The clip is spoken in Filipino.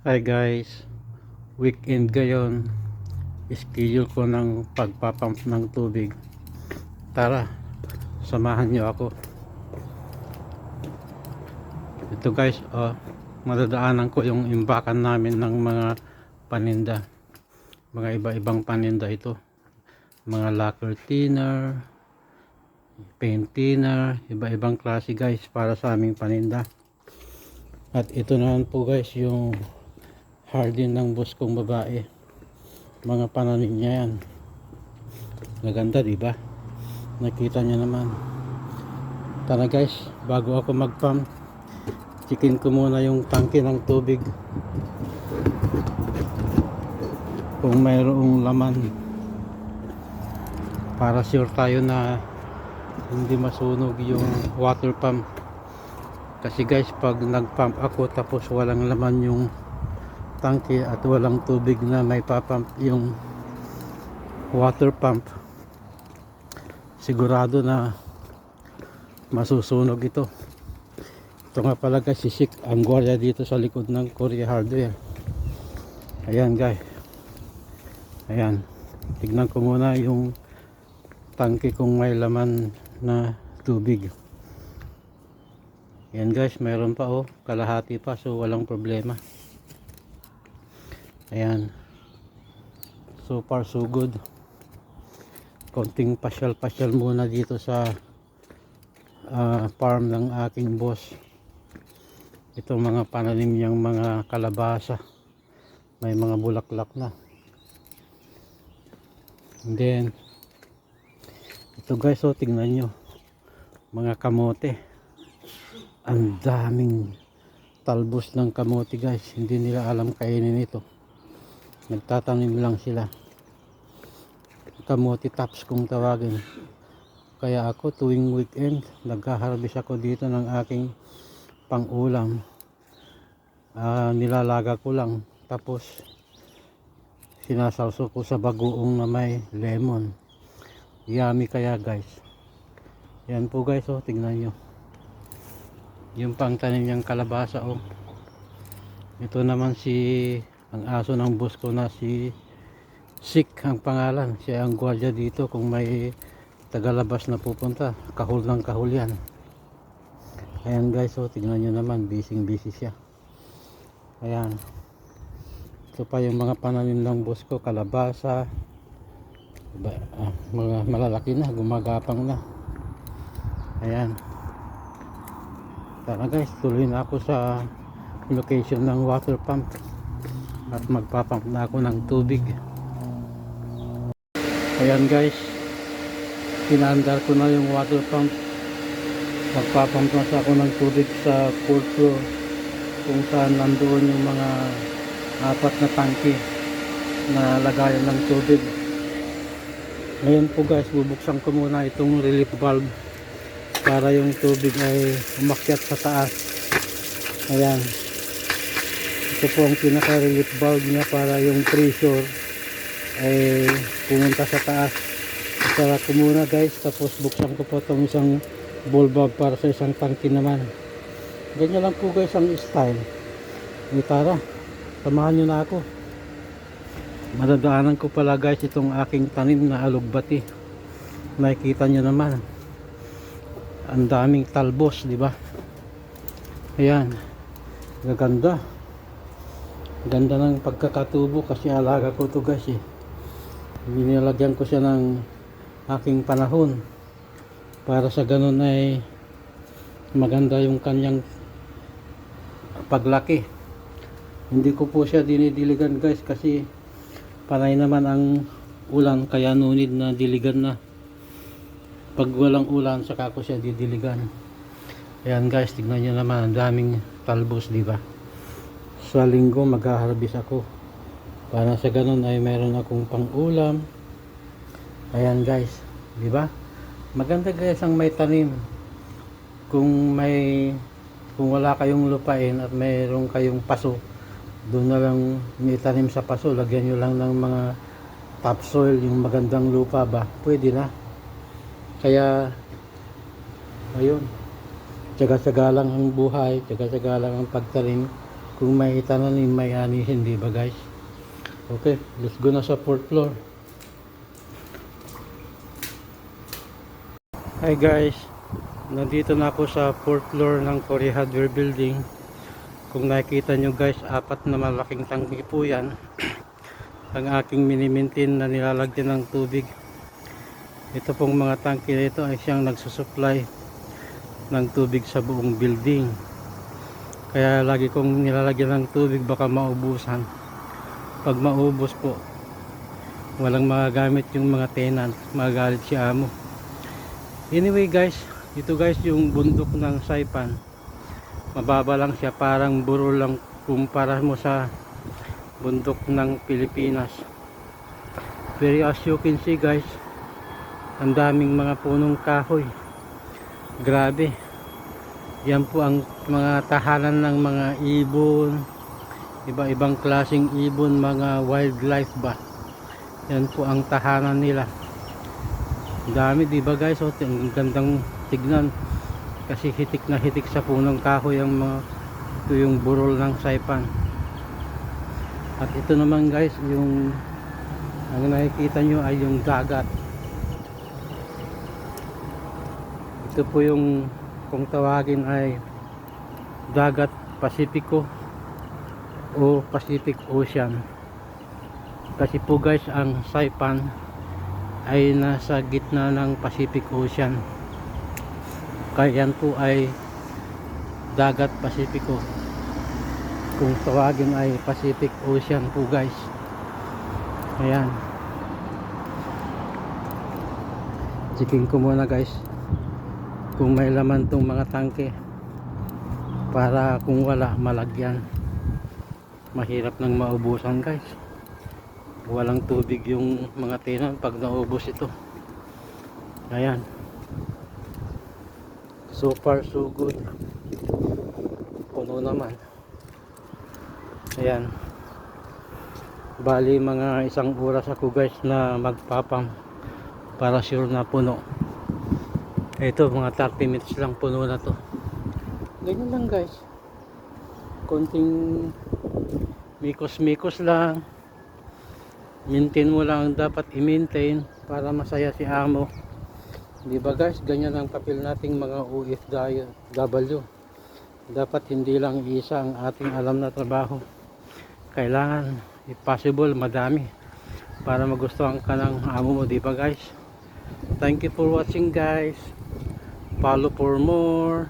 Hi guys, weekend ngayon. Schedule ko ng pagpapump ng tubig. Tara, samahan nyo ako. Ito guys, madadaanan ko yung imbakan namin ng mga paninda. Mga iba-ibang paninda ito. Mga lacquer thinner, paint thinner, iba-ibang klase guys para sa aming paninda. At ito naman po guys yung hardin ng boss kong babae. Mga pananim niya yan. Maganda diba? Nakita niya naman. Tara guys, bago ako mag-pump, checkin ko muna yung tangke ng tubig kung mayroong laman, para sure tayo na hindi masunog yung water pump. Kasi guys, pag nag-pump ako tapos walang laman yung tangke at walang tubig na may papump yung water pump, sigurado na masusunog ito. Ito nga pala guys, si Sik ang gwardiya dito sa likod ng Korea Hardware. Ayan guys, ayan, tignan ko muna yung tangke kung may laman na tubig. Ayan guys, mayroon pa kalahati pa, so walang problema. Ayan, so far so good. Konting pasyal-pasyal muna dito sa farm ng aking boss. Itong mga pananim niyang mga kalabasa, may mga bulaklak na. And then ito guys, tingnan nyo, mga kamote. Ang daming talbos ng kamote guys, hindi nila alam kainin ito. Nagtatanim lang sila, kamote tops kung tawagin. Kaya ako tuwing weekend nagha-harvest ako dito ng aking pang-ulam. Nilalaga ko lang, tapos sinasawso ko sa bagoong na may lemon. Yummy kaya guys. Yan po guys, tingnan nyo yung pangtanim niyang kalabasa. Ito naman ang aso ng boss ko na si Sik ang pangalan. Siya ang gwardiya dito kung may tagalabas na pupunta. Kahul ng kahul yan. Ayan guys, tingnan nyo naman, busy siya. Ayan, ito pa yung mga pananim ng boss ko, kalabasa. Mga malalaki na, gumagapang na. Ayan, tara guys, tuloy na ako sa location ng water pump at magpapump na ako ng tubig. Ayan guys, pinaandar ko na yung water pump. Magpapump na ako ng tubig sa 4th floor, kung saan nandoon yung mga 4 na tangke na lagayan ng tubig. Ngayon po guys, bubuksan ko muna itong relief valve para yung tubig ay umakyat sa taas. Ayan, ito po ang pinaka relief valve niya para yung pressure ay pumunta sa taas. Isara ko muna guys, tapos buksan ko po itong isang ball valve para sa isang tangke naman. Ganyan lang po guys ang style. Tara, samahan nyo na ako. Madadaanan ko pala guys itong aking tanim na alugbati. Nakikita nyo naman, ang daming talbos, di ba? Ayan, gaganda. Ganda ng pagkakatubo kasi alaga ko to guys Binilagyan ko siya ng aking panahon para sa ganun ay maganda yung kanyang paglaki. Hindi ko po siya dinidiligan guys kasi panay naman ang ulan, kaya nunid na diligan na. Pag walang ulan saka ko siya didiligan. Ayan guys, tignan nyo naman, ang daming talbos, diba? Sa linggo mag-harvest ako para sa ganun ay meron akong pang-ulam. Ayan guys, diba? Maganda guys ang may tanim. Kung wala kayong lupain at mayroon kayong paso, doon na lang itanim sa paso, lagyan nyo lang ng mga topsoil, yung magandang lupa ba, pwede na. Kaya ayun, tsaga-tsaga lang ang buhay, tsaga-tsaga lang ang pagtanim. kung may itananim may anihin, di ba guys? Okay, let's go na sa 4th floor. Hi guys, nandito na ako sa 4th floor ng Cory Hardware Building. Kung nakikita nyo guys, 4 na malaking tangki po yan. Ang aking minimintin na nilalagyan ng tubig. Ito pong mga tangki na ito ay siyang nagsusupply ng tubig sa buong building. Kaya lagi kong nilalagyan ng tubig, baka maubusan. Pag maubos po, walang magagamit yung mga tenant, magagalit si amo. Anyway guys, ito guys yung bundok ng Saipan. Mababa lang siya, parang burol lang kumpara mo sa bundok ng Pilipinas. Pero as you can see guys, ang daming mga punong kahoy. Grabe. Yan po ang mga tahanan ng mga ibon, iba-ibang klaseng ibon, mga wildlife ba. Yan po ang tahanan nila. Dami, di ba guys? Ang gandang tignan kasi hitik na hitik sa punong kahoy ang mga, ito yung burol ng Saipan. At ito naman guys, yung ang nakikita nyo ay yung dagat. Ito po yung, kung tawagin ay dagat Pasipiko o Pacific Ocean. Kasi po guys, ang Saipan ay nasa gitna ng Pacific Ocean. Kaya yan po ay dagat Pasipiko. Kung tawagin ay Pacific Ocean po guys. Ayan. Checking ko muna guys kung may laman tong mga tangke, para kung wala, malagyan. Mahirap nang maubusan guys, walang tubig yung mga tenant pag naubos ito. Ayan, so far so good, puno naman. Ayan, bali mga 1 oras ako guys na magpapam para sure na puno. Ito mga 30 minutes lang, puno na to. Ganyan lang guys, konting mikos lang. Maintain mo lang ang dapat i-maintain para masaya si amo, di ba guys? Ganyan ang papel nating mga OFW. Dapat hindi lang isa ang ating alam na trabaho, kailangan if possible madami para magustuhan ka ng amo mo, di ba guys? Thank you for watching guys. Follow for more.